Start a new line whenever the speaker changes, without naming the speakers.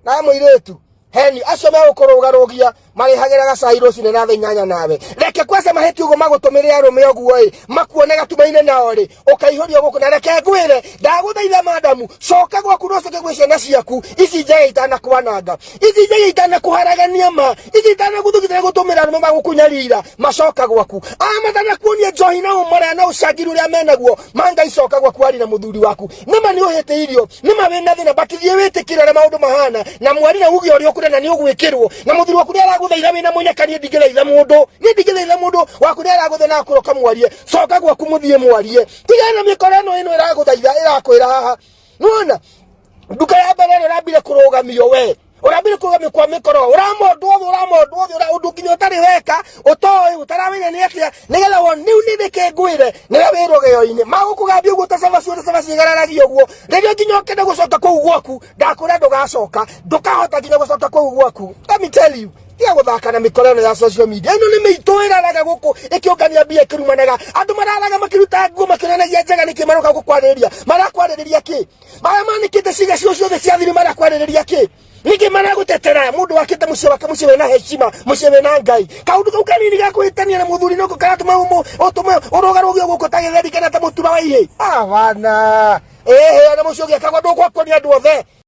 na muiretu heni acio megukorogarogia marihagera gacairu cine na thainyanya nawe reke kwase maheti ugo magutumire arume oguo makuone gatumaine nao ri ukaihoria guku na reke ngwire ndaguthaitha madamu coka gwaku no coke gwe ciana ciaku ici njege itanakwananga ici njege itanakuharagania ma ici itanaguthugithira gutumira arume magukunyarira macoka gwaku amatana kuonia njohi na umara na ucagiru ria menaguo manga icoka gwaku ari na muthuri waku nima ni uhete irio nima wena thina batithie witikira na maundu mahana na mwari na ugi ori okure na ni ugwikirwo na muthuri waku ni araguthaitha wina munyakani ndigiraitha mundu waku ni araguthaitha na kuroka mwarie coka gwaku muthie mwarie tigana mikorano ino iraguthaitha irakwira haha nuona nduka ya mbere urambire kurugamio we urambire kurugamio kwa mikoro uramondwo undukinyo tari weka utoi utaramenya ni atia nigetha woni nithike ngwire niwe wirogeyo-ini magukugambia uguo tasava cigararagia uguo riria nginya ukende gucoka kuu gwaku ndakura ndugacoka ndukahota nginya gucoka kuu gwaku. Let me tell you, ya guthaka na mikorano ya social media ino ni miito iraraga guku ikiongania mbia kirumanaga andu mararaga makiruta nguo makiranagia njega nikimaruka gukwariria marakwariria ki mara manikite ciga ciothe cia thiri marakwariria ki niki maragutetera mundu wakite mucie wake mucie wena heshima mucie wena ngai kaundu kau kanini gakwitania na muthuri no karatuma utume urogarogia guko tagetheri kana ta mutura wa ihe abana ana mucio giakagwa ndu gwakwo ni andu othe.